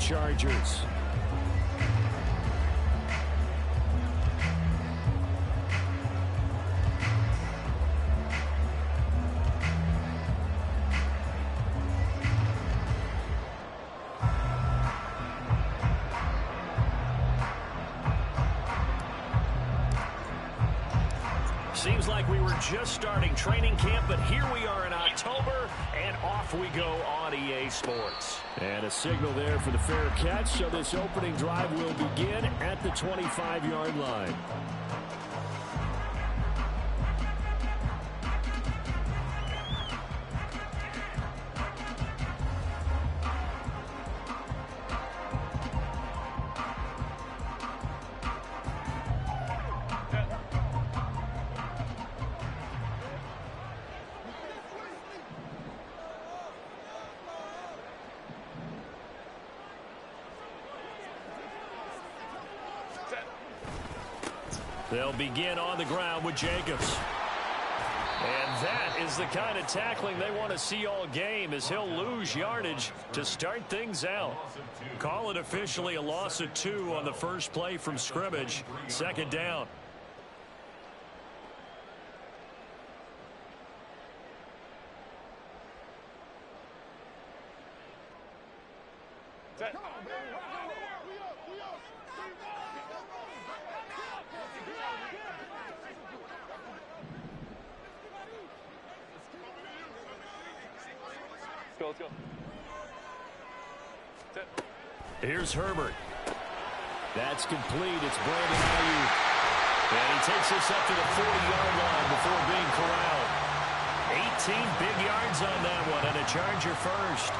Chargers. Seems like we were just starting training camp, but here we are in October, and off we go on EA Sports. And a signal there for the fair catch, so this opening drive will begin at the 25-yard line. They'll begin on the ground with Jacobs. And that is the kind of tackling they want to see all game, as he'll lose yardage to start things out. Call it officially a loss of 2 on the first play from scrimmage. Second down. Let's go. Here's Herbert. That's complete. It's Brandon Ayuk. And he takes us up to the 40-yard line before being corralled. 18 big yards on that one, and a Charger first.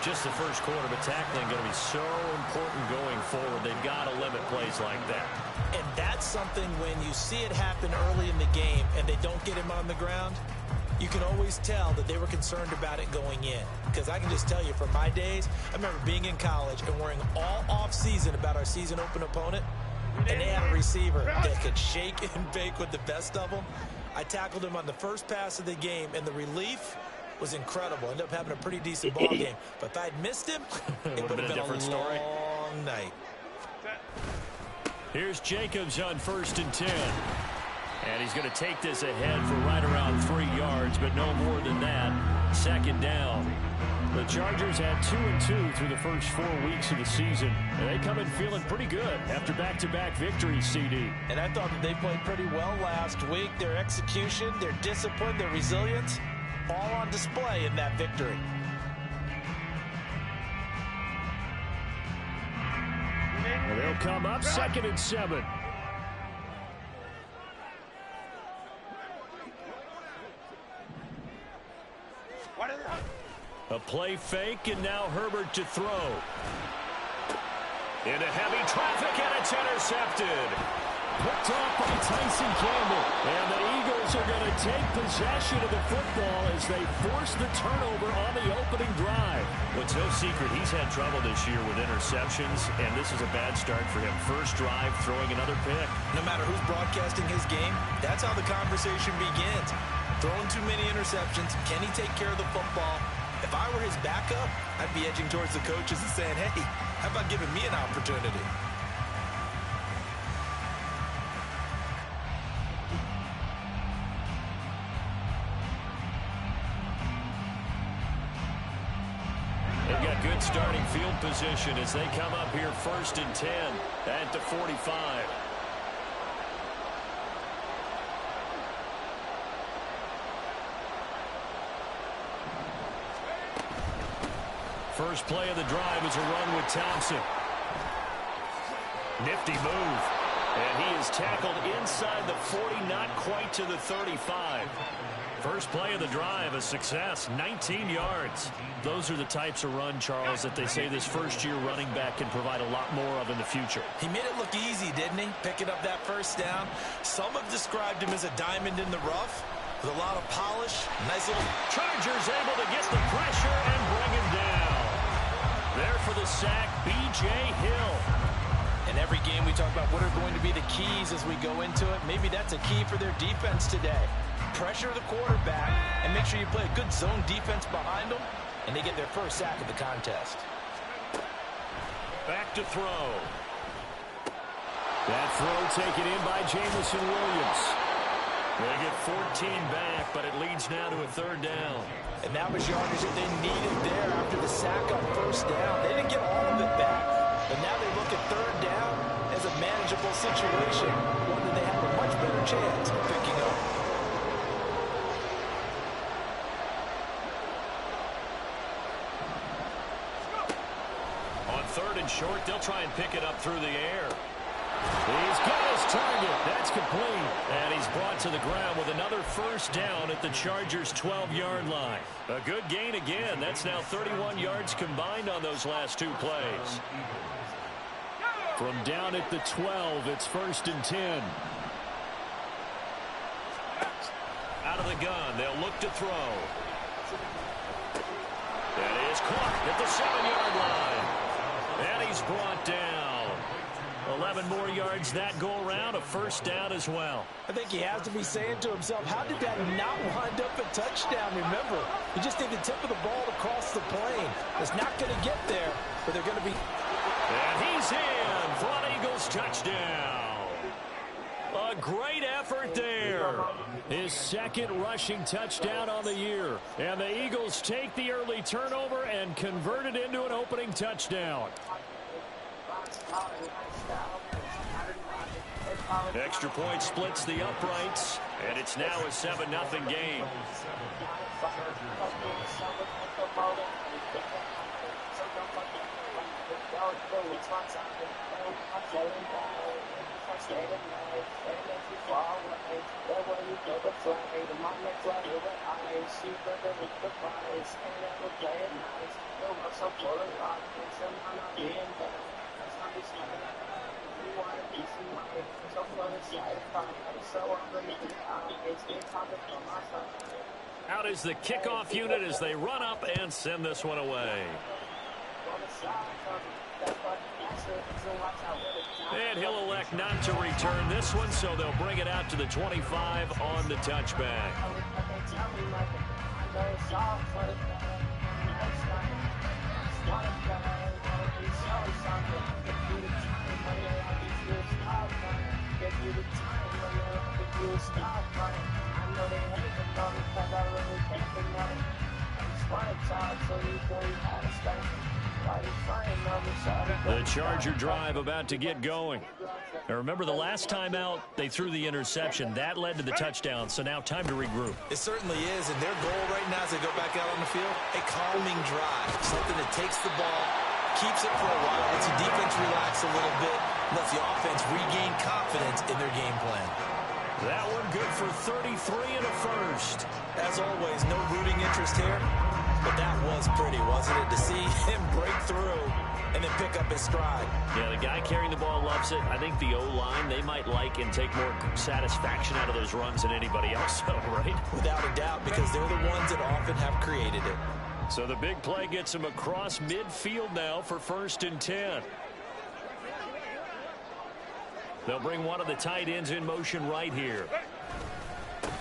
Just the first quarter, but tackling going to be so important going forward. They've got to limit plays like that. And that's something when you see it happen early in the game and they don't get him on the ground, you can always tell that they were concerned about it going in. Because I can just tell you from my days, I remember being in college and worrying all off-season about our season open opponent, and they had a receiver that could shake and bake with the best of them. I tackled him on the first pass of the game, and the relief was incredible. Ended up having a pretty decent ball game. But if I'd missed him, it would have been a different story. Long night. Here's Jacobs on 1st and 10. And he's going to take this ahead for right around 3 yards, but no more than that. Second down. The Chargers had 2-2 through the first 4 weeks of the season, and they come in feeling pretty good after back-to-back victories, CD. And I thought that they played pretty well last week. Their execution, their discipline, their resilience, all on display in that victory. And they'll come up 2nd and 7. A play fake, and now Herbert to throw. Into heavy traffic, and it's intercepted. Picked off by Tyson Campbell. And the Eagles are going to take possession of the football as they force the turnover on the opening drive. It's no secret he's had trouble this year with interceptions, and this is a bad start for him. First drive, throwing another pick. No matter who's broadcasting his game, that's how the conversation begins. Throwing too many interceptions. Can he take care of the football? If I were his backup, I'd be edging towards the coaches and saying, hey, how about giving me an opportunity? They've got good starting field position as they come up here 1st and 10 at the 45. First play of the drive is a run with Thompson. Nifty move. And he is tackled inside the 40, not quite to the 35. First play of the drive, a success, 19 yards. Those are the types of run, Charles, that they say this first-year running back can provide a lot more of in the future. He made it look easy, didn't he? Picking up that first down. Some have described him as a diamond in the rough with a lot of polish. Nice little... Chargers able to get the pressure and bring him down. There for the sack, B.J. Hill. In every game we talk about what are going to be the keys as we go into it. Maybe that's a key for their defense today. Pressure the quarterback and make sure you play a good zone defense behind them, and they get their first sack of the contest. to throw. That throw taken in by Jamison Williams. They get 14 back, but it leads now to a third down. And that was yardage that they needed there after the sack on first down. They didn't get all of it back. But now they look at third down as a manageable situation, one that they have a much better chance of picking up. On third and short, they'll try and pick it up through the air. He's got his target. That's complete. And he's brought to the ground with another first down at the Chargers' 12-yard line. A good gain again. That's now 31 yards combined on those last two plays. From down at the 12, it's 1st and 10. Out of the gun, they'll look to throw. That is caught at the 7-yard line. And he's brought down. 11 more yards that go around, a first down as well. I think he has to be saying to himself, how did that not wind up a touchdown? Remember, you just need the tip of the ball to cross the plane. It's not going to get there, but they're going to be... And he's in for an Eagles touchdown. A great effort there. His second rushing touchdown on the year. And the Eagles take the early turnover and convert it into an opening touchdown. Extra point splits the uprights, and it's now a 7-0 game. Out is the kickoff unit as they run up and send this one away. And he'll elect not to return this one, so they'll bring it out to the 25 on the touchback. The Charger drive about to get going. Now remember, the last time out, they threw the interception. That led to the touchdown, so now time to regroup. It certainly is, and their goal right now as they go back out on the field, a calming drive, something that takes the ball, keeps it for a while, lets the defense relax a little bit, lets the offense regain confidence in their game plan. That one good for 33 and a first. As always, no rooting interest here, but that was pretty, wasn't it, to see him break through and then pick up his stride. Yeah, the guy carrying the ball loves it. I think the O-line, they might like and take more satisfaction out of those runs than anybody else, right? Without a doubt, because they're the ones that often have created it. So the big play gets him across midfield now for 1st and 10. They'll bring one of the tight ends in motion right here.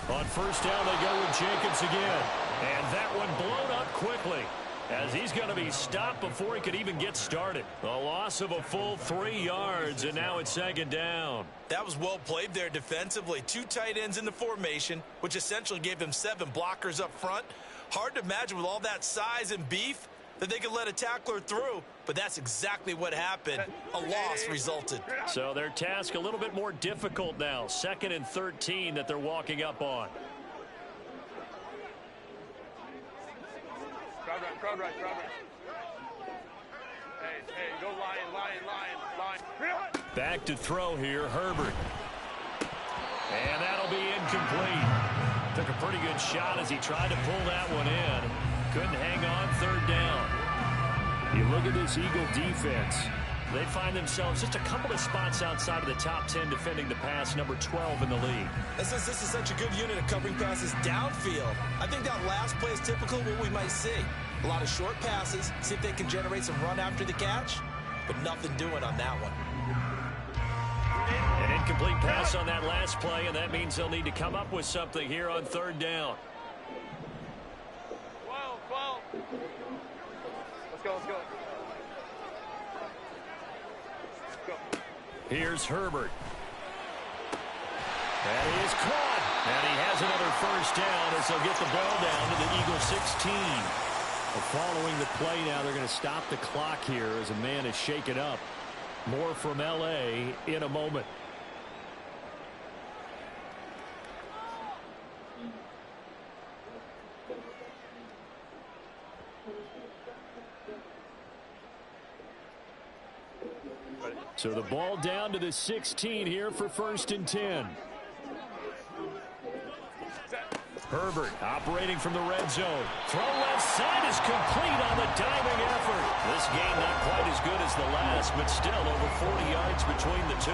On first down, they go with Jacobs again. And that one blown up quickly, as he's going to be stopped before he could even get started. A loss of a full 3 yards, and now it's 2nd down. That was well played there defensively. 2 tight ends in the formation, which essentially gave them 7 blockers up front. Hard to imagine with all that size and beef that they could let a tackler through, but that's exactly what happened. A loss resulted. So their task a little bit more difficult now. 2nd and 13 that they're walking up on. Crowd right. Hey, go line. Back to throw here, Herbert. And that'll be incomplete. Took a pretty good shot as he tried to pull that one in. Couldn't hang on, 3rd down. You look at this Eagle defense. They find themselves just a couple of spots outside of the top 10 defending the pass, number 12 in the league. And since this is such a good unit of covering passes downfield, I think that last play is typical of what we might see. A lot of short passes, see if they can generate some run after the catch, but nothing doing on that one. An incomplete pass on that last play, and that means they'll need to come up with something here on 3rd down. 12. Let's go. Here's Herbert. That is caught. And he has another first down as they'll get the ball down to the Eagles 16. Well, following the play now, they're going to stop the clock here as a man is shaken up. More from LA in a moment. So the ball down to the 16 here for 1st and 10. Herbert operating from the red zone. Throw left side is complete on the diving effort. This game not quite as good as the last, but still over 40 yards between the two.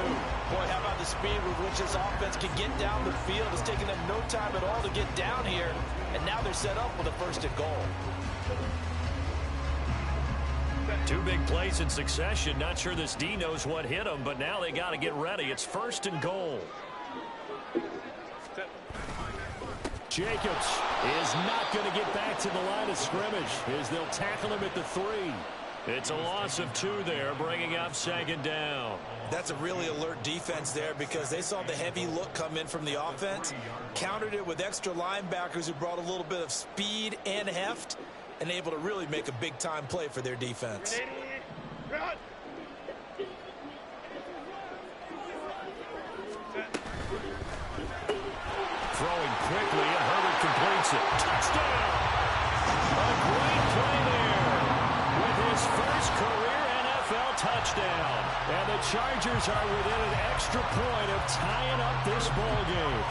Boy, how about the speed with which this offense can get down the field? It's taken them no time at all to get down here, and now they're set up with a 1st and goal. 2 big plays in succession. Not sure this D knows what hit him, but now they got to get ready. It's 1st and goal. Jacobs is not going to get back to the line of scrimmage as they'll tackle him at the 3. It's a loss of 2 there, bringing up 2nd down. That's a really alert defense there because they saw the heavy look come in from the offense, countered it with extra linebackers who brought a little bit of speed and heft, and able to really make a big-time play for their defense. Throwing quickly, and Herbert completes it. Touchdown! A great play there with his first career NFL touchdown. And the Chargers are within an extra point of tying up this ball game.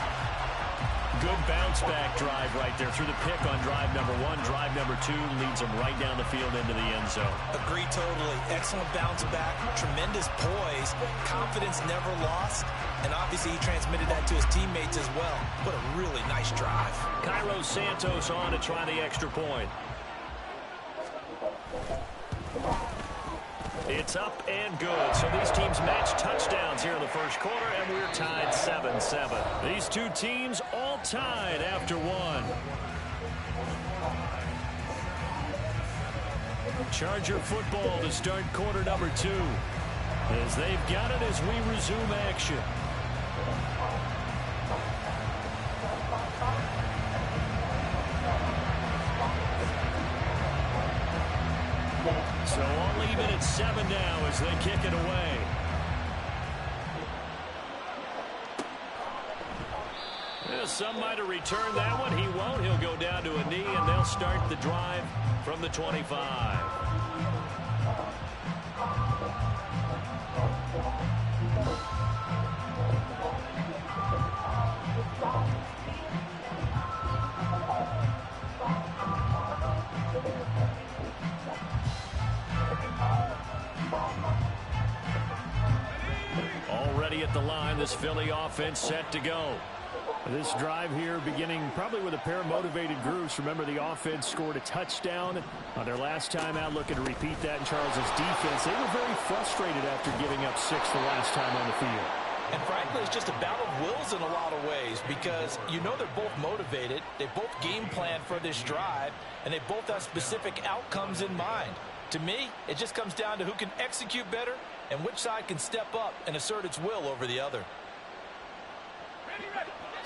Good bounce-back drive right there through the pick on drive number 1. Drive number 2 leads them right down the field into the end zone. Agree totally. Excellent bounce-back, tremendous poise, confidence never lost, and obviously he transmitted that to his teammates as well. What a really nice drive. Cairo Santos on to try the extra point. It's up and good. So these teams match touchdowns here in the 1st quarter, and we're tied 7-7. These 2 teams all tied after 1. Charger football to start quarter number 2. As they've got it as we resume action. So all even at 7 now as they kick it away. Yeah, some might have returned that one. He won't. He'll go down to a knee, and they'll start the drive from the 25. Already at the line, this Philly offense set to go. This drive here beginning probably with a pair of motivated groups. Remember, the offense scored a touchdown on their last time out, looking to repeat that in Charles's defense. They were very frustrated after giving up 6 the last time on the field. And frankly, it's just a battle of wills in a lot of ways because you know they're both motivated, they both game plan for this drive, and they both have specific outcomes in mind. To me, it just comes down to who can execute better and which side can step up and assert its will over the other.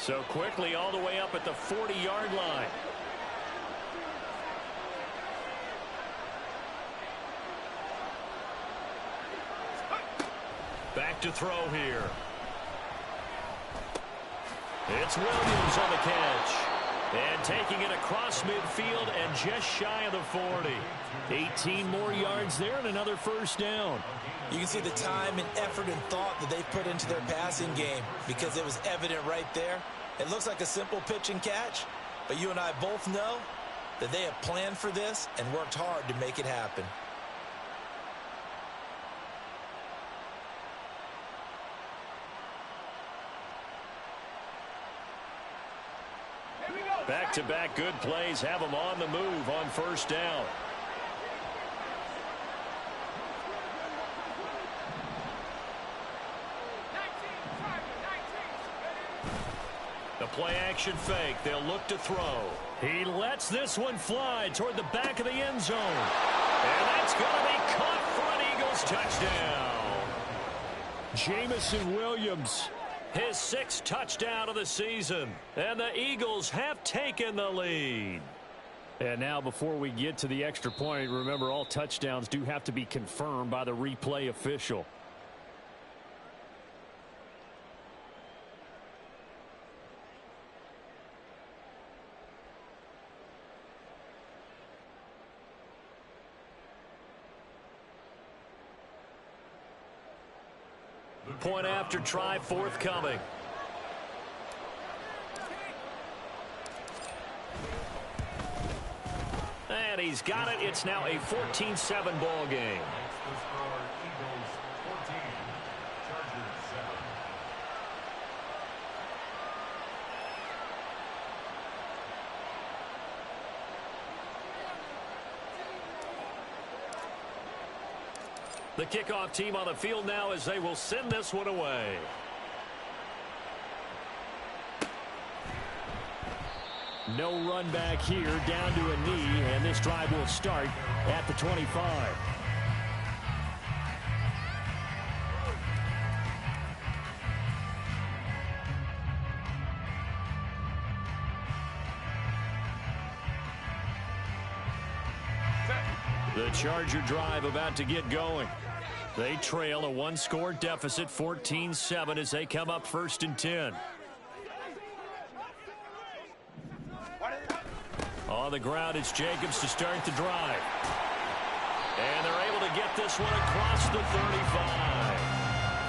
So quickly all the way up at the 40-yard line. Back to throw here. It's Williams on the catch. And taking it across midfield and just shy of the 40. 18 more yards there and another first down. You can see the time and effort and thought that they put into their passing game because it was evident right there. It looks like a simple pitch and catch, but you and I both know that they have planned for this and worked hard to make it happen. Back-to-back good plays have them on the move on first down. The play-action fake. They'll look to throw. He lets this one fly toward the back of the end zone. And that's going to be caught for an Eagles touchdown. Jamison Williams. His 6th touchdown of the season. And the Eagles have taken the lead. And now before we get to the extra point, remember all touchdowns do have to be confirmed by the replay official. Point after try forthcoming. And he's got it. It's now a 14-7 ball game. The kickoff team on the field now as they will send this one away. No run back here, down to a knee, and this drive will start at the 25. The Charger drive about to get going. They trail a one-score deficit, 14-7, as they come up 1st and 10. On the ground, it's Jacobs to start the drive. And they're able to get this one across the 35.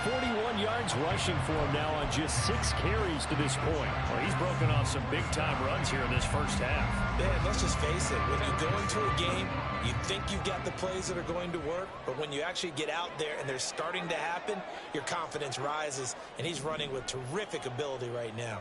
41 yards rushing for him now on just 6 carries to this point. Well, he's broken off some big-time runs here in this first half. Man, let's just face it. When you go into a game, you think you've got the plays that are going to work, but when you actually get out there and they're starting to happen, your confidence rises, and he's running with terrific ability right now.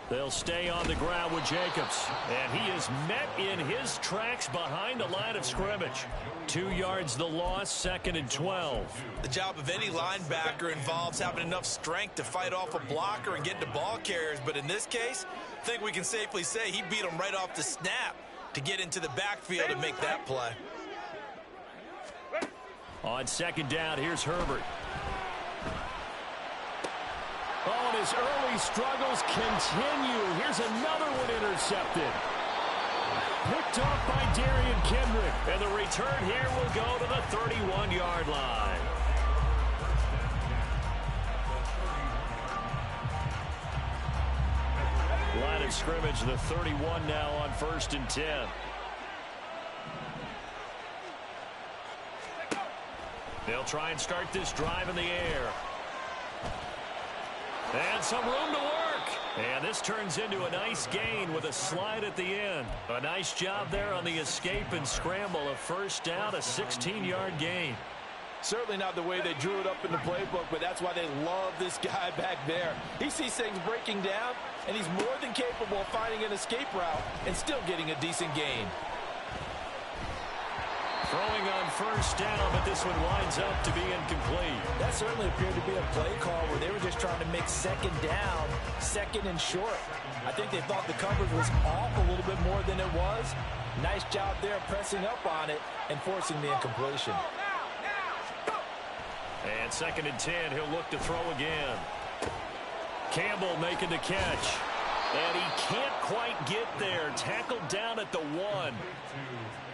They'll stay on the ground with Jacobs. And he is met in his tracks behind the line of scrimmage. 2 yards the loss, 2nd and 12. The job of any linebacker involves having enough strength to fight off a blocker and get to ball carriers. But in this case, I think we can safely say he beat him right off the snap to get into the backfield and make that play. On 2nd down, here's Herbert. Oh, and his early struggles continue. Here's another one intercepted. Picked off by Darian Kendrick. And the return here will go to the 31-yard line. Line of scrimmage, the 31 now on 1st and 10. They'll try and start this drive in the air. And some room to work. And this turns into a nice gain with a slide at the end. A nice job there on the escape and scramble. A 1st down, a 16-yard gain. Certainly not the way they drew it up in the playbook, but that's why they love this guy back there. He sees things breaking down, and he's more than capable of finding an escape route and still getting a decent gain. Throwing on 1st down, but this one winds up to be incomplete. That certainly appeared to be a play call where they were just trying to make 2nd down, 2nd and short. I think they thought the coverage was off a little bit more than it was. Nice job there pressing up on it and forcing the incompletion. And 2nd and 10, he'll look to throw again. Campbell making the catch. And he can't quite get there. Tackled down at the 1.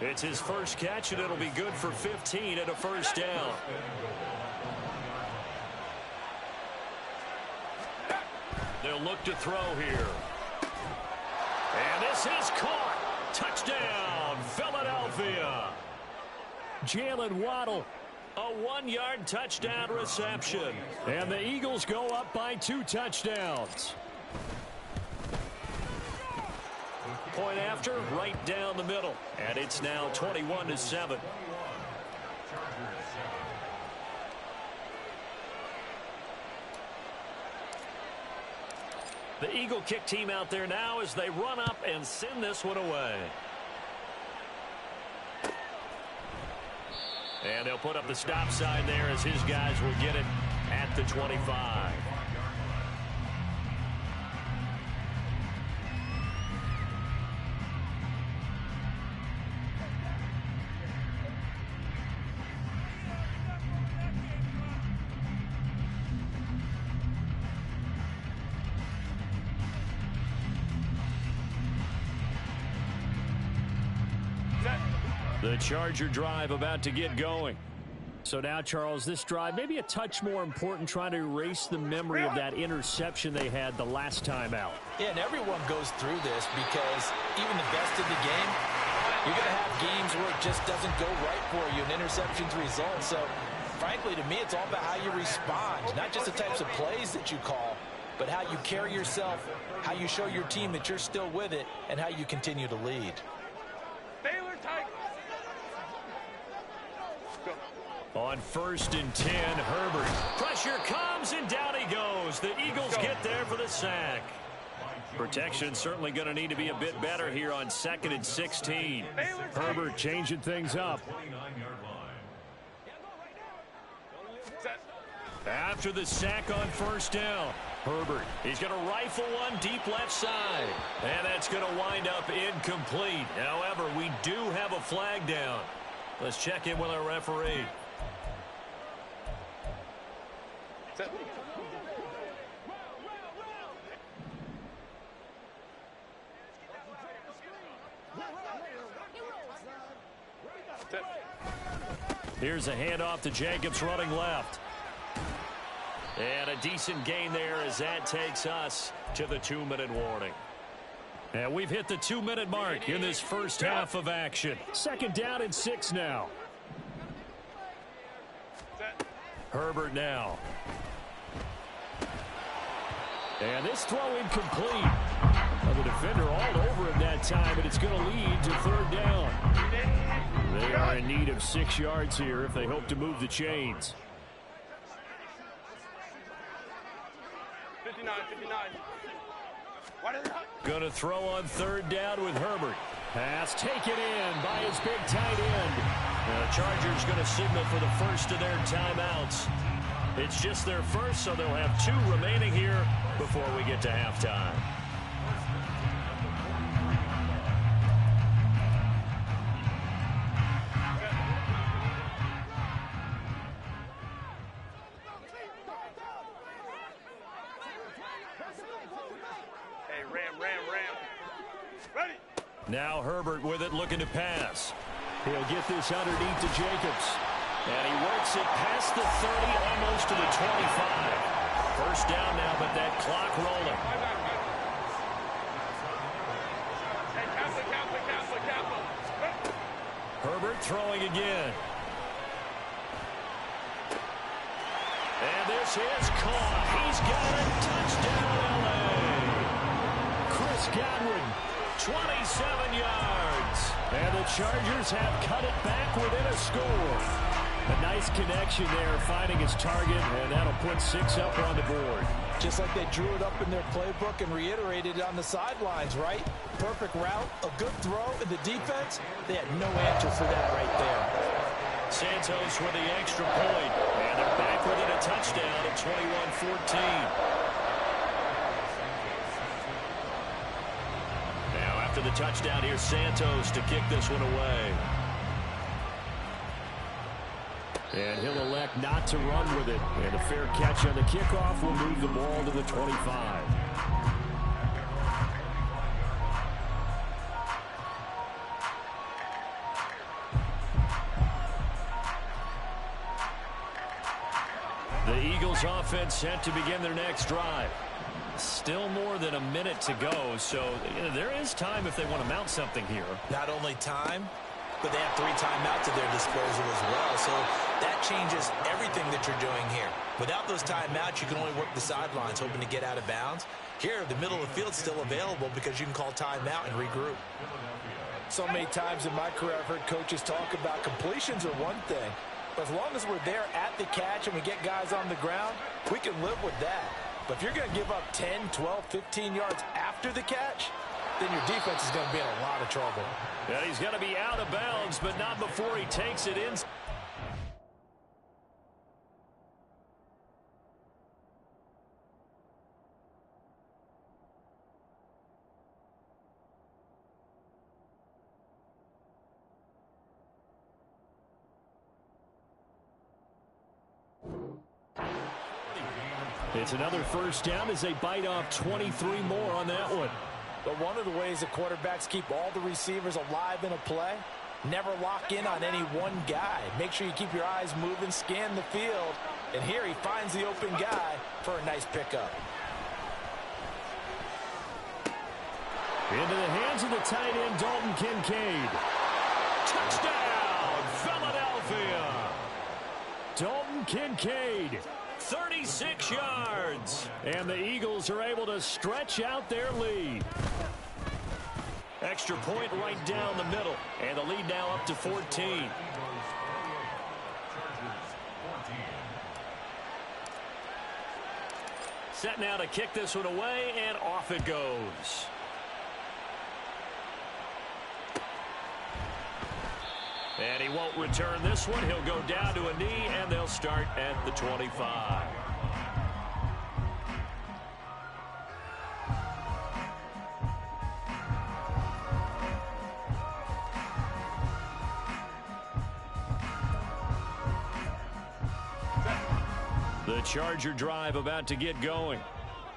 It's his first catch, and it'll be good for 15 and a 1st down. They'll look to throw here. And this is caught. Touchdown, Philadelphia. Jalen Waddle. A 1-yard touchdown reception. And the Eagles go up by 2 touchdowns. Point after, right down the middle. And it's now 21-7. The Eagle kick team out there now as they run up and send this one away. And they'll put up the stop sign there as his guys will get it at the 25. The Charger drive about to get going. So now, Charles, this drive maybe a touch more important, trying to erase the memory of that interception they had the last time out. Yeah, and everyone goes through this because even the best in the game, you're going to have games where it just doesn't go right for you, and interceptions result. So, frankly, to me, it's all about how you respond, not just the types of plays that you call, but how you carry yourself, how you show your team that you're still with it, and how you continue to lead. Baylor Tigers. On 1st and 10, Herbert. Pressure comes, and down he goes. The Eagles get there for the sack. Protection certainly going to need to be a bit better here on 2nd and 16. Herbert changing things up. After the sack on 1st down, Herbert, he's going to rifle one deep left side. And that's going to wind up incomplete. However, we do have a flag down. Let's check in with our referee. Here's a handoff to Jacobs running left. And a decent gain there as that takes us to the 2-minute warning. And we've hit the 2-minute mark in this first half of action. 2nd down and 6 now. Herbert now. And this throw incomplete. Well, the defender all over him that time, but it's going to lead to 3rd down. They are in need of 6 yards here if they hope to move the chains. 59. Going to throw on 3rd down with Herbert. Pass taken in by his big tight end. The Chargers going to signal for the first of their timeouts. It's just their first, so they'll have 2 remaining here before we get to halftime. Hey, Ram. Ready. Now Herbert with it, looking to pass. He'll get this underneath to Jacobs. And he works it past the 30, almost to the 25. 1st down now, but that clock rolling. Hey, cancel. Herbert throwing again. And this is caught. He's got a touchdown, LA. Chris Godwin, 27 yards. And the Chargers have cut it back within a score. A nice connection there, finding his target, and that'll put 6 up on the board. Just like they drew it up in their playbook and reiterated it on the sidelines, right? Perfect route, a good throw, and the defense, they had no answer for that right there. Santos with the extra point, and they're back within a touchdown at 21-14. Now after the touchdown, here's Santos to kick this one away. And he'll elect not to run with it. And a fair catch on the kickoff will move the ball to the 25. The Eagles offense set to begin their next drive. Still more than a minute to go, so there is time if they want to mount something here. Not only time, but they have 3 timeouts at their disposal as well. So that changes everything that you're doing here. Without those timeouts, you can only work the sidelines, hoping to get out of bounds. Here, the middle of the field's still available because you can call timeout and regroup. So many times in my career, I've heard coaches talk about completions are one thing. But as long as we're there at the catch and we get guys on the ground, we can live with that. But if you're going to give up 10, 12, 15 yards after the catch, then your defense is going to be in a lot of trouble. Yeah, he's going to be out of bounds, but not before he takes it in. It's another 1st down as they bite off 23 more on that one. But one of the ways the quarterbacks keep all the receivers alive in a play Never lock in on any one guy. Make sure you keep your eyes moving, scan the field. And here he finds the open guy for a nice pickup. Into the hands of the tight end, Dalton Kincaid. Touchdown, Philadelphia. Dalton Kincaid, 36 yards. And the Eagles are able to stretch out their lead. Extra point right down the middle. And the lead now up to 14. Set now to kick this one away, and off it goes. And he won't return this one. He'll go down to a knee, and they'll start at the 25. The Charger drive about to get going.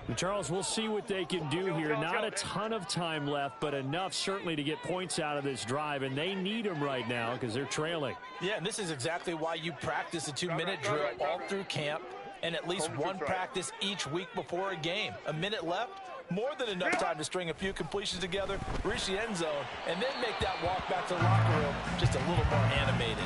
And Charles, we'll see what they can do here. Not a ton of time left, but enough certainly to get points out of this drive, and they need them right now because they're trailing. Yeah, and this is exactly why you practice a 2-minute drill all through camp and at least one practice each week before a game. A minute left, more than enough time to string a few completions together, reach the end zone, and then make that walk back to the locker room just a little more animated.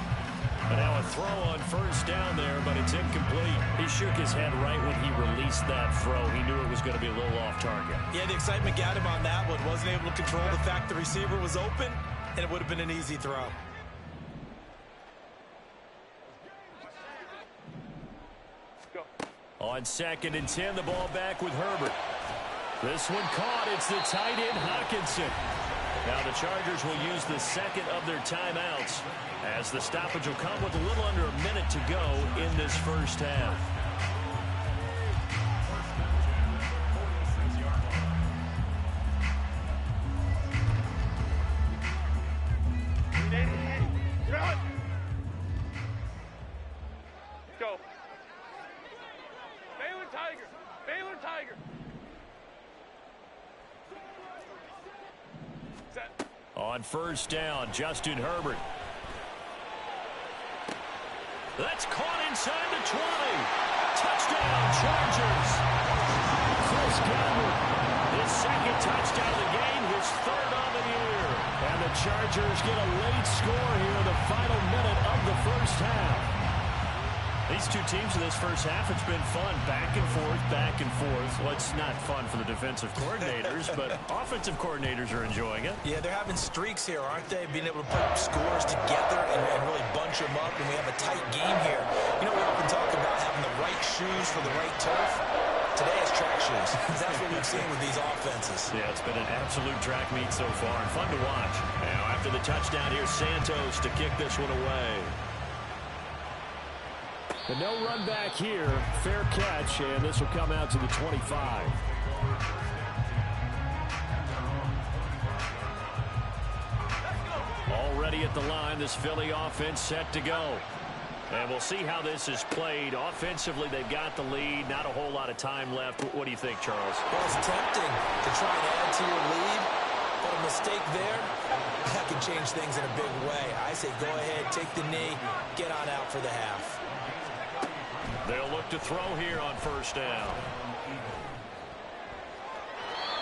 And now a throw on first down there, but it's incomplete. He shook his head right when he released that throw. He knew it was going to be a little off target. Yeah, the excitement got him on that one. Wasn't able to control the fact the receiver was open, and it would have been an easy throw. Go. On 2nd and 10, the ball back with Herbert. This one caught. It's the tight end, Hockenson. Now the Chargers will use the second of their timeouts as the stoppage will come with a little under a minute to go in this first half. Go. Baylor Tiger. Baylor Tiger. Set. On first down, Justin Herbert. That's caught inside the 20. Touchdown, Chargers. Chris Godwin, his second touchdown of the game, his third on the year. And the Chargers get a late score here in the final minute of the first half. These two teams in this first half, it's been fun. Back and forth, back and forth. Well, it's not fun for the defensive coordinators, but offensive coordinators are enjoying it. Yeah, they're having streaks here, aren't they? Being able to put scores together and really bunch them up, and we have a tight game here. You know, we often talk about having the right shoes for the right turf. Today is track shoes. That's what we've seen with these offenses. Yeah, it's been an absolute track meet so far, and fun to watch. Now, after the touchdown, here's Santos to kick this one away. But no run back here. Fair catch, and this will come out to the 25. Already at the line, this Philly offense set to go. And we'll see how this is played. Offensively, they've got the lead. Not a whole lot of time left. What do you think, Charles? Well, it's tempting to try and add to your lead, but a mistake there, that can change things in a big way. I say go ahead, take the knee, get on out for the half. They'll look to throw here on first down.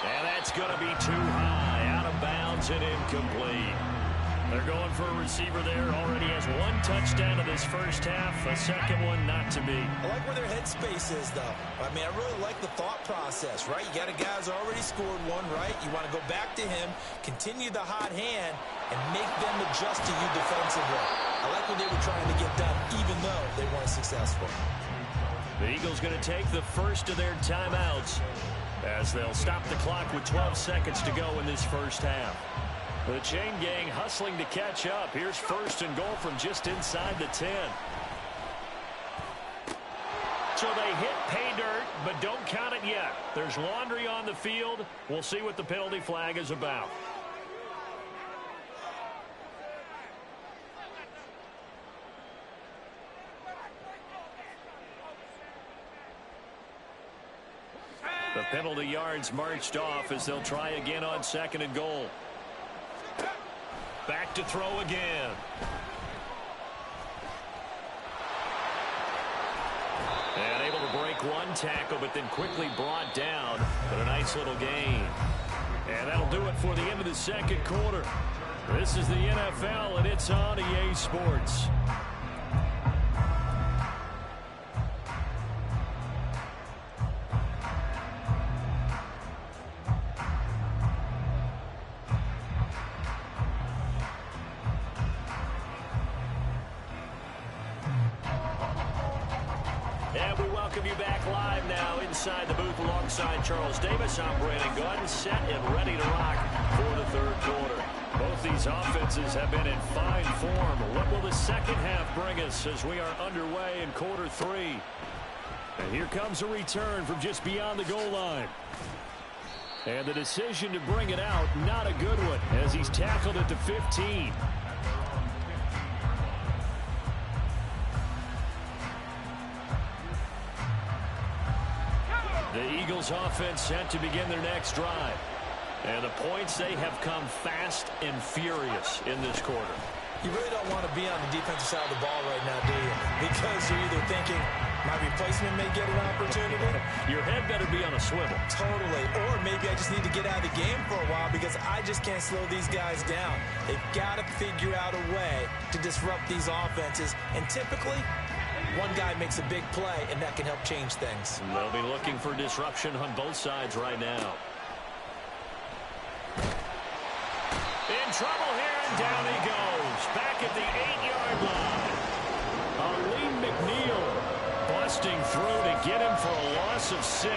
And that's going to be too high. Out of bounds and incomplete. They're going for a receiver there. Already has one touchdown in this first half. A second one not to be. I like where their headspace is, though. I mean, I really like the thought process, right? You got a guy who's already scored one, right? You want to go back to him, continue the hot hand, and make them adjust to you defensively. I like what they were trying to get done, even though they weren't successful. The Eagles going to take the first of their timeouts as they'll stop the clock with 12 seconds to go in this first half. The chain gang hustling to catch up. Here's first and goal from just inside the 10. So they hit pay dirt, but don't count it yet. There's laundry on the field. We'll see what the penalty flag is about. The penalty yards marched off as they'll try again on second and goal. Back to throw again. And able to break one tackle, but then quickly brought down. But a nice little gain. And that'll do it for the end of the second quarter. This is the NFL, and it's on EA Sports. And we welcome you back live now inside the booth alongside Charles Davis. I'm Brandon Gunn, set and ready to rock for the third quarter. Both these offenses have been in fine form. What will the second half bring us as we are underway in quarter three? And here comes a return from just beyond the goal line. And the decision to bring it out, not a good one, as he's tackled at the 15. The Eagles offense set to begin their next drive. And the points, they have come fast and furious in this quarter. You really don't want to be on the defensive side of the ball right now, do you? Because you're either thinking, my replacement may get an opportunity. Your head better be on a swivel. Totally. Or maybe I just need to get out of the game for a while because I just can't slow these guys down. They've got to figure out a way to disrupt these offenses. And typically, one guy makes a big play, and that can help change things. And they'll be looking for disruption on both sides right now. In trouble here, and down he goes. Back at the 8-yard line. Aleem McNeil busting through to get him for a loss of 6.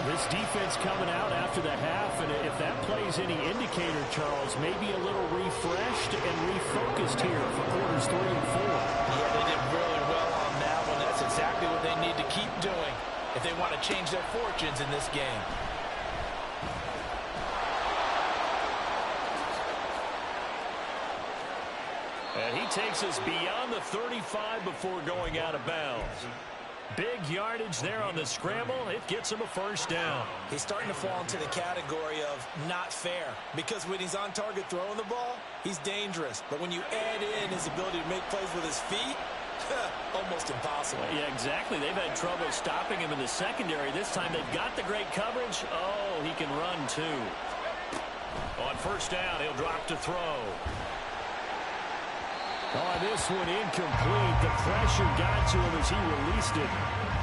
This defense coming out after the half, and if that plays any indicator, Charles, maybe a little refreshed and refocused here for quarters 3 and 4. Yeah, they did really well on that one. That's exactly what they need to keep doing if they want to change their fortunes in this game. And he takes us beyond the 35 before going out of bounds. Big yardage there on the scramble. It gets him a first down. He's starting to fall into the category of not fair because when he's on target throwing the ball, he's dangerous. But when you add in his ability to make plays with his feet, almost impossible. Yeah, exactly. They've had trouble stopping him in the secondary. This time they've got the great coverage. Oh, he can run too. On first down, he'll drop to throw. Oh, this one incomplete. The pressure got to him as he released it.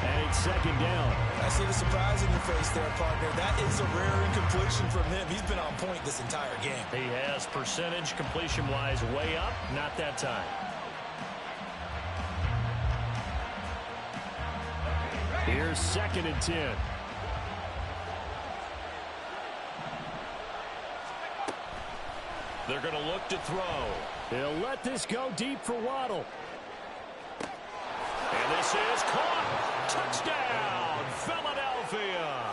And it's second down. I see the surprise in your face there, partner. That is a rare incompletion from him. He's been on point this entire game. He has percentage completion-wise way up. Not that time. Here's 2nd and 10. They're going to look to throw. He'll let this go deep for Waddle. And this is caught. Touchdown, Philadelphia.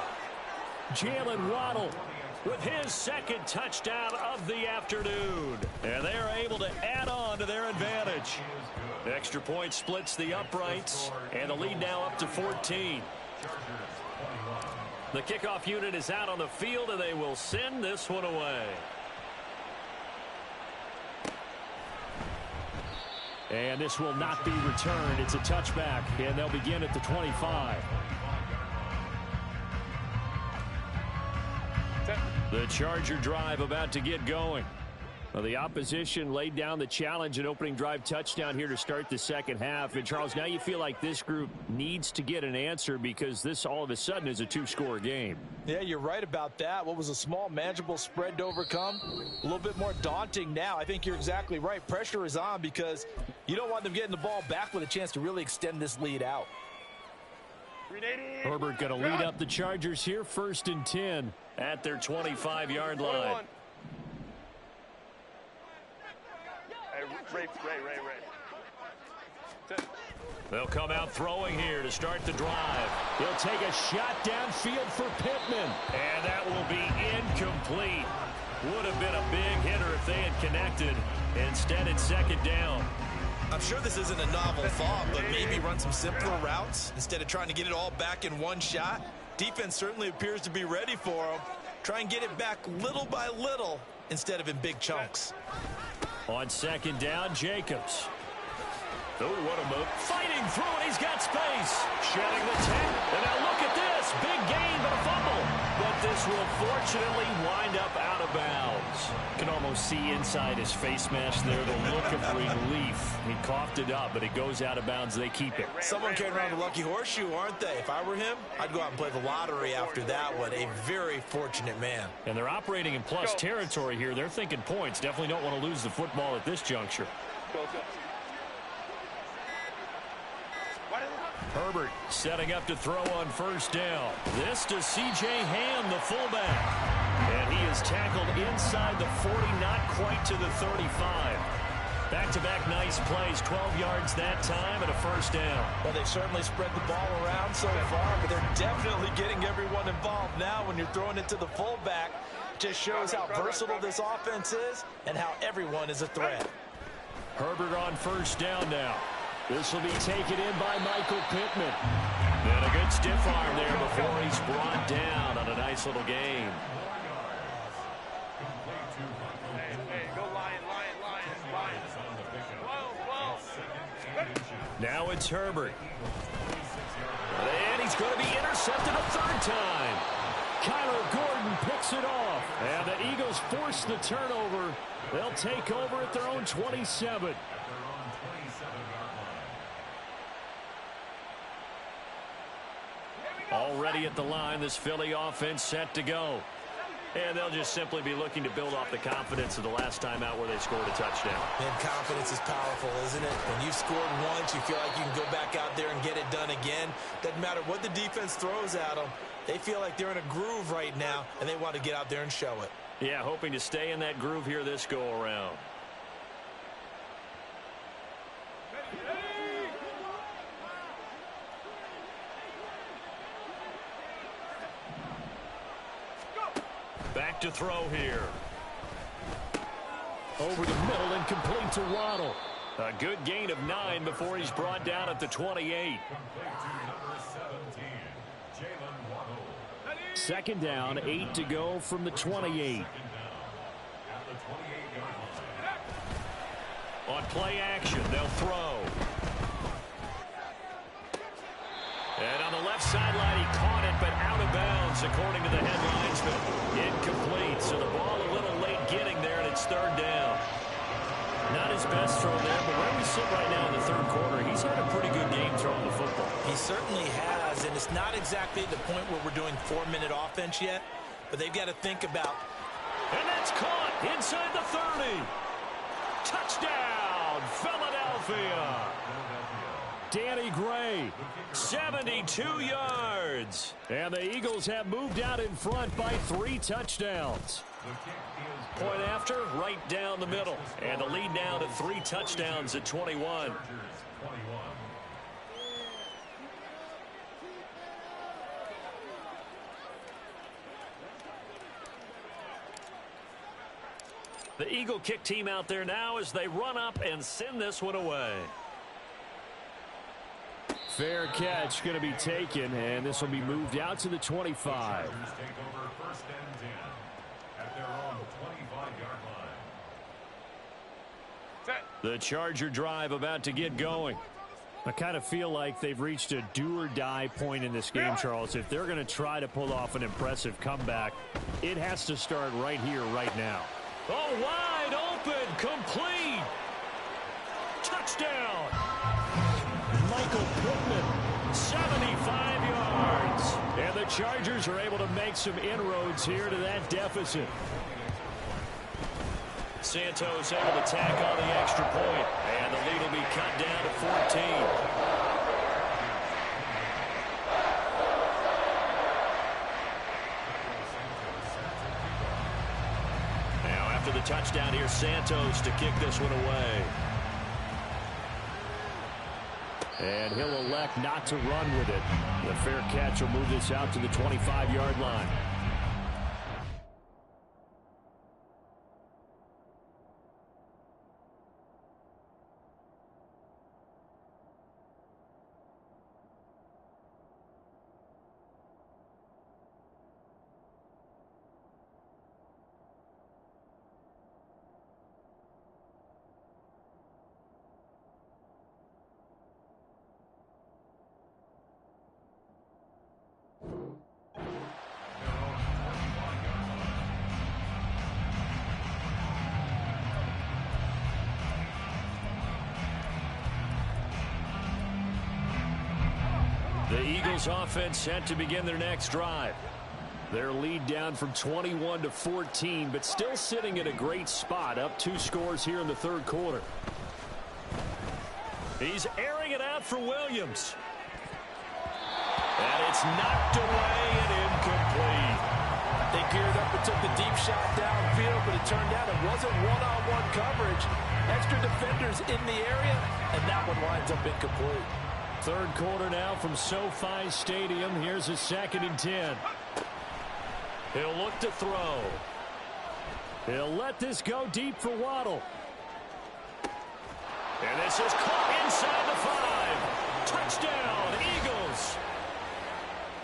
Jalen Waddle with his 2nd touchdown of the afternoon. And they're able to add on to their advantage. The extra point splits the uprights, and the lead now up to 14. The kickoff unit is out on the field, and they will send this one away. And this will not be returned. It's a touchback, and they'll begin at the 25. The Charger drive about to get going. Well, the opposition laid down the challenge, an opening drive touchdown here to start the second half. And, Charles, now you feel like this group needs to get an answer because this all of a sudden is a 2-score game. Yeah, you're right about that. What was a small, manageable spread to overcome? A little bit more daunting now. I think you're exactly right. Pressure is on because you don't want them getting the ball back with a chance to really extend this lead out. Herbert going to lead up the Chargers here, 1st and 10 at their 25-yard line. Ray. They'll come out throwing here to start the drive. He'll take a shot downfield for Pittman. And that will be incomplete. Would have been a big hitter if they had connected. Instead, it's 2nd down. I'm sure this isn't a novel thought, but maybe run some simpler routes instead of trying to get it all back in one shot. Defense certainly appears to be ready for him. Try and get it back little by little instead of in big chunks. On second down, Jacobs. Oh, what a move. Fighting through it. He's got space. Shedding the 10. And now look at this. Big gain, but a fumble. But this will fortunately wind up out of bounds. You can almost see inside his face mask there the look of relief. He coughed it up, but it goes out of bounds. They keep it. Someone carrying around the lucky horseshoe, aren't they? If I were him, I'd go out and play the lottery after that one. A very fortunate man. And they're operating in plus territory here. They're thinking points. Definitely don't want to lose the football at this juncture. Herbert setting up to throw on first down. This to C.J. Ham, the fullback. And he is tackled inside the 40, not quite to the 35. Back-to-back nice plays, 12 yards that time and a first down. Well, they've certainly spread the ball around so far, but they're definitely getting everyone involved now when you're throwing it to the fullback. Just shows how versatile this offense is and how everyone is a threat. Herbert on first down now. This will be taken in by Michael Pittman. And a good stiff arm there before he's brought down on a nice little gain. Hey, go Lion. Now it's Herbert. And he's going to be intercepted a third time. Kyler Gordon picks it off. And the Eagles force the turnover. They'll take over at their own 27. Already at the line, this Philly offense set to go. And they'll just simply be looking to build off the confidence of the last time out where they scored a touchdown. And confidence is powerful, isn't it? When you've scored once, you feel like you can go back out there and get it done again. Doesn't matter what the defense throws at them. They feel like they're in a groove right now, and they want to get out there and show it. Yeah, hoping to stay in that groove here this go-around. Back to throw here. Over the middle and complete to Waddle. A good gain of 9 before he's brought down at the 28. Second down, 8 to go from the 28. On play action, they'll throw. And on the left sideline, he caught it, but out of bounds, according to the head linesman. Incomplete, so the ball a little late getting there, and it's third down. Not his best throw there, but where we sit right now in the third quarter, he's had a pretty good game throwing the football. He certainly has, and it's not exactly at the point where we're doing 4-minute offense yet, but they've got to think about. And that's caught inside the 30. Touchdown, Philadelphia. Danny Gray, 72 yards. And the Eagles have moved out in front by 3 touchdowns. Point after, right down the middle. And the lead now to 3 touchdowns at 21. The Eagle kick team out there now as they run up and send this one away. Fair catch going to be taken, and this will be moved out to the 25. The Charger drive about to get going. I kind of feel like they've reached a do-or-die point in this game, Charles. If they're going to try to pull off an impressive comeback, it has to start right here, right now. Oh, wide open, complete. Touchdown. Michael Pittman, 75 yards. And the Chargers are able to make some inroads here to that deficit. Santos able to tack on the extra point, and the lead will be cut down to 14. Now after the touchdown, here's Santos to kick this one away. And he'll elect not to run with it. The fair catch will move this out to the 25-yard line. The Eagles offense set to begin their next drive. Their lead down from 21 to 14, but still sitting at a great spot, up 2 scores here in the third quarter. He's airing it out for Williams. And it's knocked away and incomplete. They geared up and took the deep shot downfield, but it turned out it wasn't one-on-one coverage. Extra defenders in the area, and that one winds up incomplete. Third quarter now from SoFi Stadium. Here's a 2nd and 10. He'll look to throw. He'll let this go deep for Waddle. And this is caught inside the 5. Touchdown, Eagles.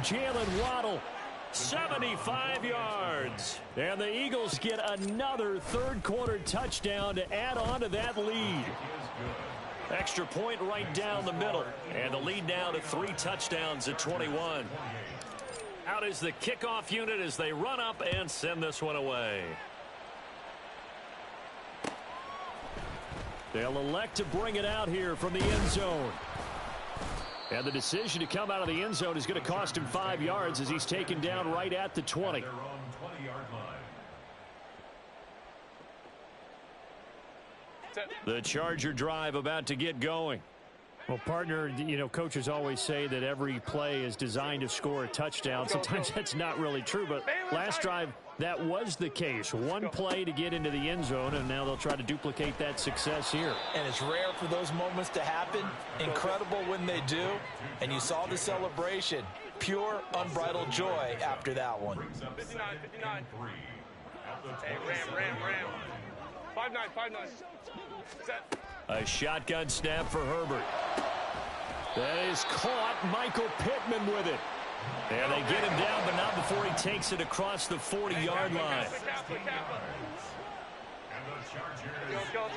Jalen Waddle, 75 yards. And the Eagles get another third quarter touchdown to add on to that lead. Extra point right down the middle. And the lead now to 3 touchdowns at 21. Out is the kickoff unit as they run up and send this one away. They'll elect to bring it out here from the end zone. And the decision to come out of the end zone is going to cost him 5 yards as he's taken down right at the 20. The Charger drive about to get going. Well, partner, you know, coaches always say that every play is designed to score a touchdown. Sometimes that's not really true, but last drive, that was the case. One play to get into the end zone, and now they'll try to duplicate that success here. And it's rare for those moments to happen. Incredible when they do. And you saw the celebration. Pure, unbridled joy after that one. 59. Hey, ram. 5-9. Set. A shotgun snap for Herbert. That is caught. Michael Pittman with it. And they get him down, but not before he takes it across the 40-yard line. Let's go.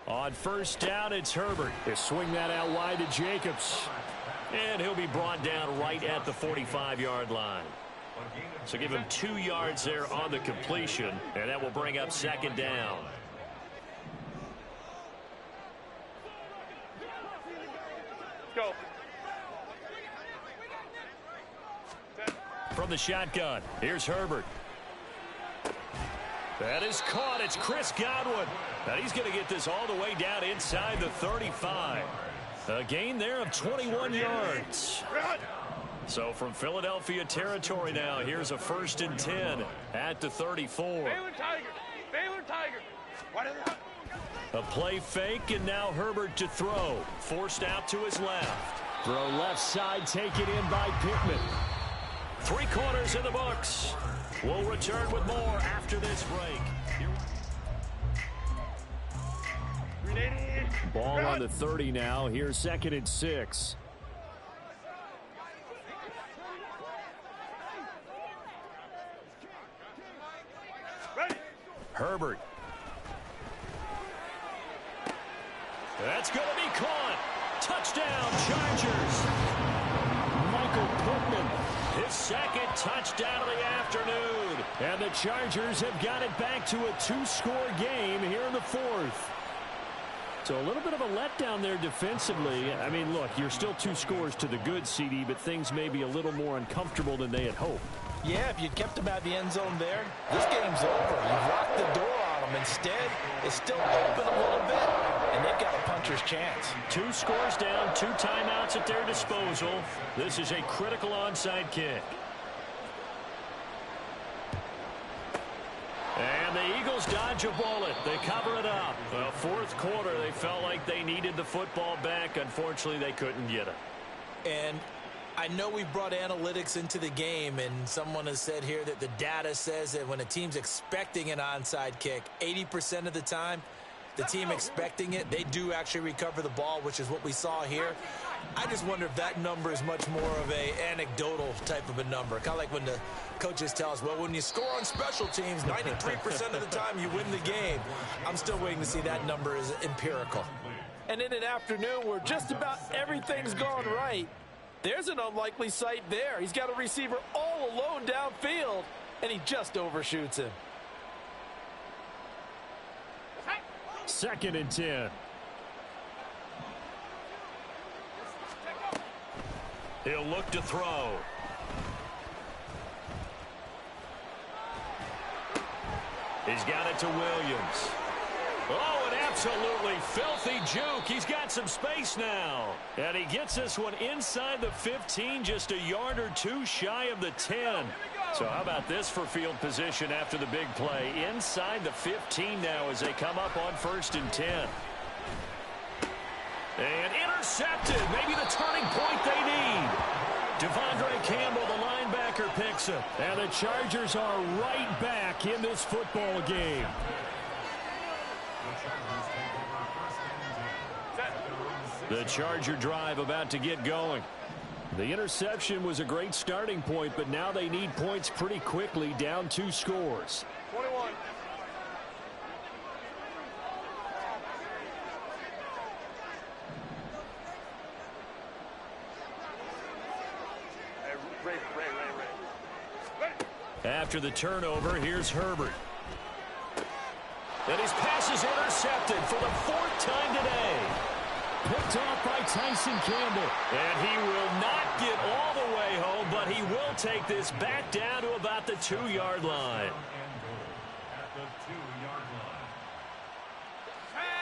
On first down, it's Herbert. They swing that out wide to Jacobs. And he'll be brought down right at the 45-yard line. So give him 2 yards there on the completion, and that will bring up 2nd down. Go. From the shotgun, here's Herbert. That is caught. It's Chris Godwin. And he's going to get this all the way down inside the 35. A gain there of 21 yards. So from Philadelphia territory now, here's a 1st and 10 at the 34. Baylor Tiger. A play fake, and now Herbert to throw. Forced out to his left. Throw left side, taken in by Pittman. 3 quarters in the books. We'll return with more after this break. Ball on the 30 now. Here's 2nd and 6. Herbert. That's going to be caught. Touchdown, Chargers. Michael Pittman, his 2nd touchdown of the afternoon. And the Chargers have got it back to a 2-score game here in the 4th. So a little bit of a letdown there defensively. I mean, look, you're still 2 scores to the good, CD, but things may be a little more uncomfortable than they had hoped. Yeah, if you'd kept them at the end zone there, this game's over. You've locked the door on them. Instead, it's still open a little bit, and they've got a puncher's chance. 2 scores down, 2 timeouts at their disposal. This is a critical onside kick. And the Eagles dodge a bullet. They cover it up. Well, 4th quarter, they felt like they needed the football back. Unfortunately, they couldn't get it. And I know we brought analytics into the game, and someone has said here that the data says that when a team's expecting an onside kick, 80% of the time, the team expecting it, they do actually recover the ball, which is what we saw here. I just wonder if that number is much more of a anecdotal type of a number. Kind of like when the coaches tell us, well, when you score on special teams, 93% of the time you win the game. I'm still waiting to see that number is empirical. And in an afternoon where just about everything's gone right, there's an unlikely sight there. He's got a receiver all alone downfield, and he just overshoots him. 2nd and 10. He'll look to throw. He's got it to Williams. Oh, an absolutely filthy juke. He's got some space now. And he gets this one inside the 15, just a yard or two shy of the 10. So how about this for field position after the big play? Inside the 15 now as they come up on 1st and 10. And intercepted. Maybe the turning point they need. Devondre Campbell, the linebacker, picks him. And the Chargers are right back in this football game. The Charger drive about to get going. The interception was a great starting point, but now they need points pretty quickly, down 2 scores. 21. After the turnover, here's Herbert. And his pass is intercepted for the 4th time today. Picked off by Tyson Campbell. And he will not get all the way home, but he will take this back down to about the 2-yard line.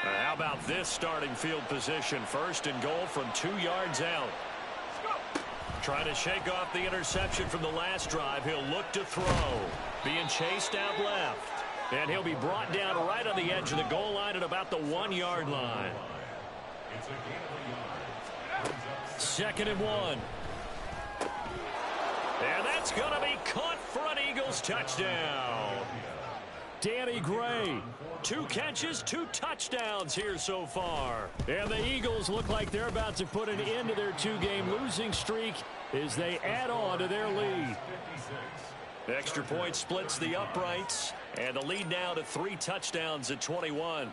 How about this starting field position? 1st and goal from 2 yards out. Trying to shake off the interception from the last drive. He'll look to throw. Being chased out left. And he'll be brought down right on the edge of the goal line at about the 1-yard line. 2nd and 1. And that's going to be caught for an Eagles touchdown. Danny Gray. 2 catches, 2 touchdowns here so far. And the Eagles look like they're about to put an end to their 2-game losing streak as they add on to their lead. Extra point splits the uprights, and the lead now to 3 touchdowns at 21.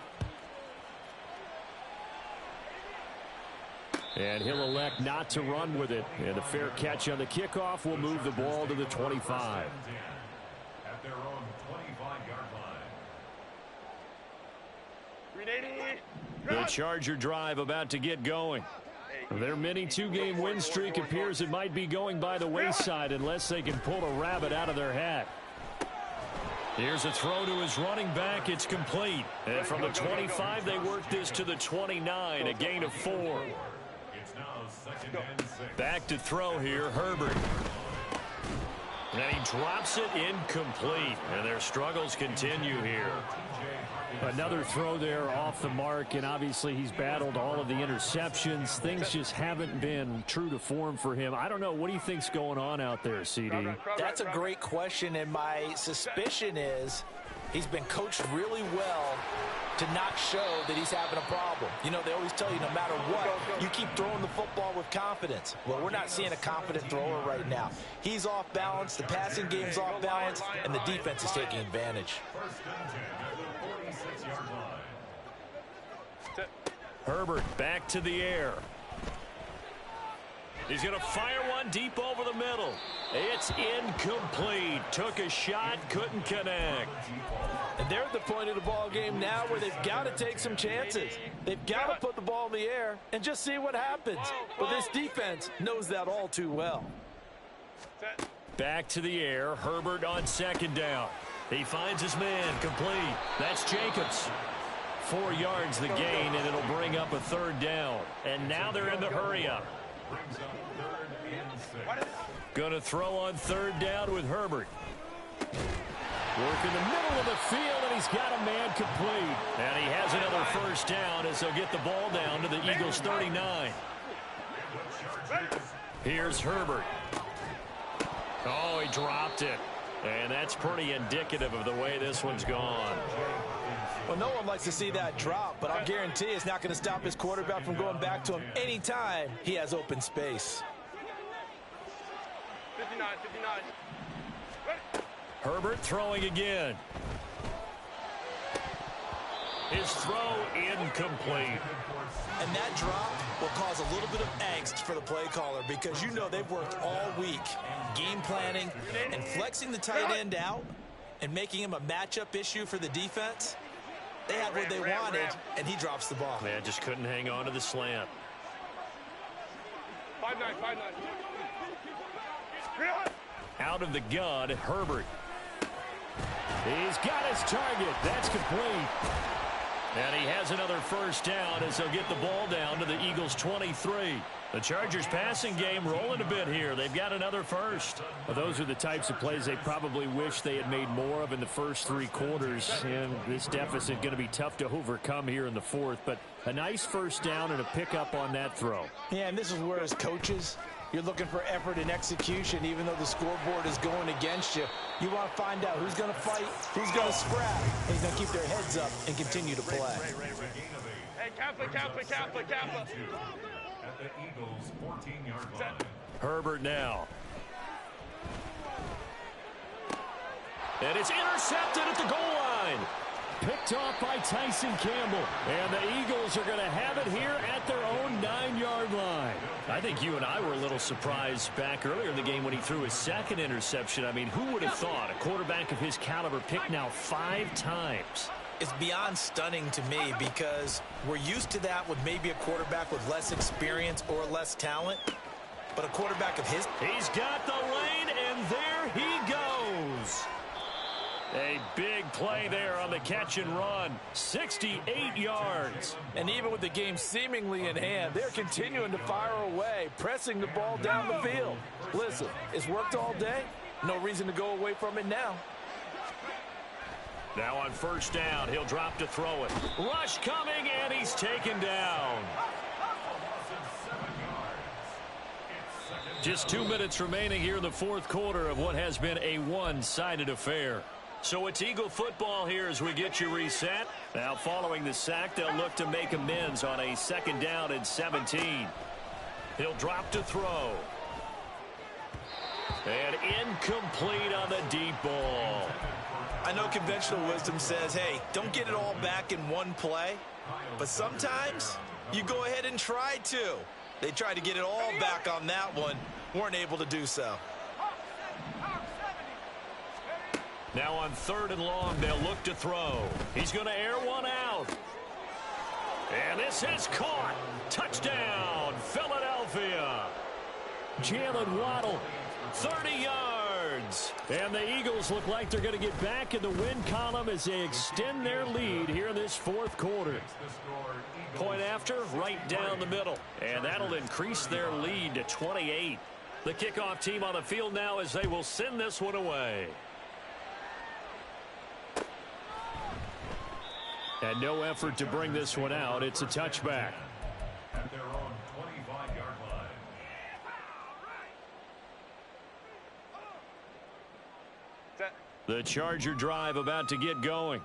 And he'll elect not to run with it. And a fair catch on the kickoff will move the ball to the 25. At their own 25-yard line. The Charger drive about to get going. Their mini 2-game win streak appears it might be going by the wayside unless they can pull a rabbit out of their hat. Here's a throw to his running back. It's complete. And from the 25, they work this to the 29, a gain of 4. It's now 2nd and 6. Back to throw here, Herbert. And he drops it incomplete. And their struggles continue here. Another throw there off the mark, and obviously he's battled all of the interceptions. Things just haven't been true to form for him. I don't know. What do you think's going on out there, CD? That's a great question, and my suspicion is he's been coached really well to not show that he's having a problem. You know, they always tell you no matter what, you keep throwing the football with confidence. Well, we're not seeing a confident thrower right now. He's off balance, the passing game's off balance, and the defense is taking advantage. 1st and 10 at the 46-yard line. Herbert back to the air. He's going to fire one deep over the middle. It's incomplete. Took a shot, couldn't connect. And they're at the point of the ball game now where they've got to take some chances. They've got to put the ball in the air and just see what happens. But this defense knows that all too well. Back to the air. Herbert on 2nd down. He finds his man, complete. That's Jacobs. 4 yards the gain, and it'll bring up a 3rd down. And now they're in the hurry-up. Brings up 3rd and 6. Going to throw on 3rd down with Herbert. Work in the middle of the field, and he's got a man complete. And he has another 1st down as they'll get the ball down to the Eagles' 39. Here's Herbert. Oh, he dropped it. And that's pretty indicative of the way this one's gone. Well, no one likes to see that drop, but I'll guarantee it's not going to stop his quarterback from going back to him anytime he has open space. 59, 59. Herbert throwing again. His throw incomplete. And that drop will cause a little bit of angst for the play caller because you know they've worked all week game planning and flexing the tight end out and making him a matchup issue for the defense. They had what they wanted, and he drops the ball. Man, just couldn't hang on to the slant. 5-9, 5-9. Out of the gun, Herbert. He's got his target. That's complete. And he has another first down as they'll get the ball down to the Eagles' 23. The Chargers passing game rolling a bit here. They've got another first. Well, those are the types of plays they probably wish they had made more of in the first three quarters. And this deficit going to be tough to overcome here in the fourth. But a nice first down and a pickup on that throw. Yeah, and this is where as coaches, you're looking for effort and execution. Even though the scoreboard is going against you, you want to find out who's going to fight, who's going to scrap, and who's going to keep their heads up and continue to play. Hey, Kappa. At the Eagles' 14-yard line. Herbert now. And it's intercepted at the goal line. Picked off by Tyson Campbell. And the Eagles are going to have it here at their own 9-yard line. I think you and I were a little surprised back earlier in the game when he threw his second interception. I mean, who would have thought a quarterback of his caliber picked now 5 times? It's beyond stunning to me because we're used to that with maybe a quarterback with less experience or less talent. But a quarterback of his... He's got the lane, and there he goes. A big play there on the catch and run. 68 yards. And even with the game seemingly in hand, they're continuing to fire away, pressing the ball down the field. Listen, it's worked all day. No reason to go away from it now. Now on first down, he'll drop to throw it. Rush coming, and he's taken down. Just 2 minutes remaining here in the fourth quarter of what has been a one-sided affair. So it's Eagle football here as we get you reset. Now following the sack, they'll look to make amends on a second down and 17. He'll drop to throw. And incomplete on the deep ball. I know conventional wisdom says, hey, don't get it all back in one play. But sometimes you go ahead and try to. They tried to get it all back on that one. Weren't able to do so. Now on third and long, they'll look to throw. He's going to air one out. And this is caught. Touchdown, Philadelphia. Jalen Waddle, 30 yards. And the Eagles look like they're going to get back in the win column as they extend their lead here in this fourth quarter. Point after, right down the middle. And that'll increase their lead to 28. The kickoff team on the field now as they will send this one away. And no effort to bring this one out. It's a touchback. At their own 25-yard line. The Charger drive about to get going.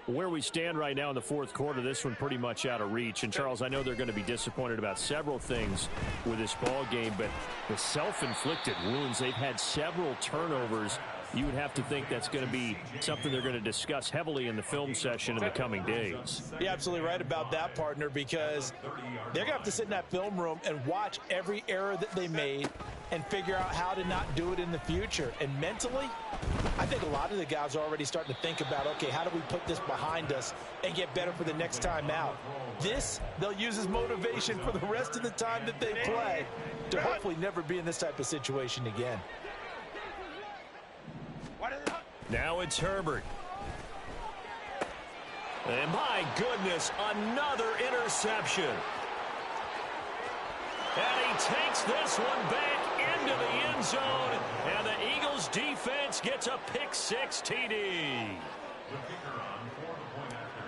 Where we stand right now in the fourth quarter, this one pretty much out of reach. And, Charles, I know they're going to be disappointed about several things with this ball game, but the self-inflicted wounds, they've had several turnovers. You would have to think that's going to be something they're going to discuss heavily in the film session in the coming days. You're absolutely right about that, partner, because they're going to have to sit in that film room and watch every error that they made and figure out how to not do it in the future. And mentally, I think a lot of the guys are already starting to think about, okay, how do we put this behind us and get better for the next time out? This, they'll use as motivation for the rest of the time that they play to hopefully never be in this type of situation again. Now it's Herbert. And my goodness, another interception. And he takes this one back into the end zone. And the Eagles defense gets a pick-6 TD.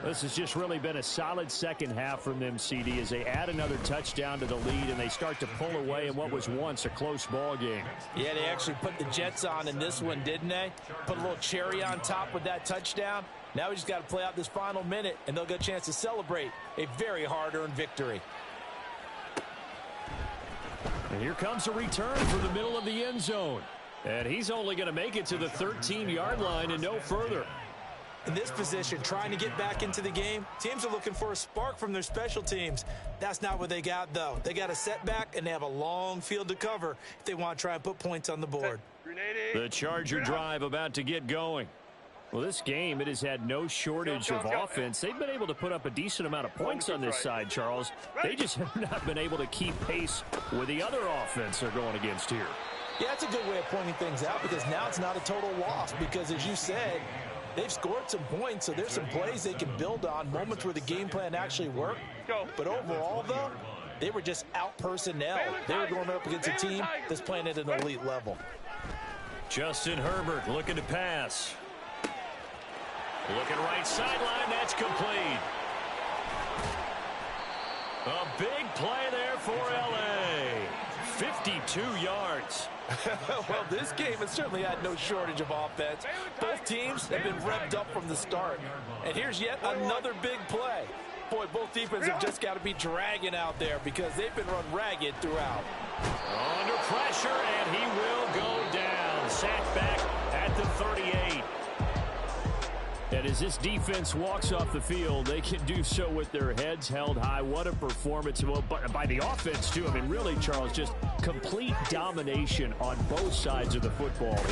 This has just really been a solid second half from them, CD, as they add another touchdown to the lead and they start to pull away in what was once a close ball game. Yeah, they actually put the Jets on in this one, didn't they? Put a little cherry on top with that touchdown. Now we just got to play out this final minute, and they'll get a chance to celebrate a very hard-earned victory. And here comes a return from the middle of the end zone. And he's only going to make it to the 13-yard line and no further. In this position, trying to get back into the game, teams are looking for a spark from their special teams. That's not what they got, though. They got a setback, and they have a long field to cover if they want to try and put points on the board. The Charger drive about to get going. Well, this game, it has had no shortage of offense. They've been able to put up a decent amount of points on this side, Charles. They just have not been able to keep pace with the other offense they're going against here. Yeah, that's a good way of pointing things out because now it's not a total loss because, as you said, they've scored some points, so there's some plays they can build on, moments where the game plan actually worked. But overall, though, they were just out-personnel. They were going up against a team that's playing at an elite level. Justin Herbert looking to pass. Looking right sideline, that's complete. A big play there for LA. 52 yards. Well, this game has certainly had no shortage of offense. Both teams have been revved up from the start. And here's yet another big play. Boy, both defenses have just got to be dragging out there because they've been run ragged throughout. Under pressure, and he will go down. Sacked back at the 38. And as this defense walks off the field, they can do so with their heads held high. What a performance by the offense, too. I mean, really, Charles, just complete domination on both sides of the football here.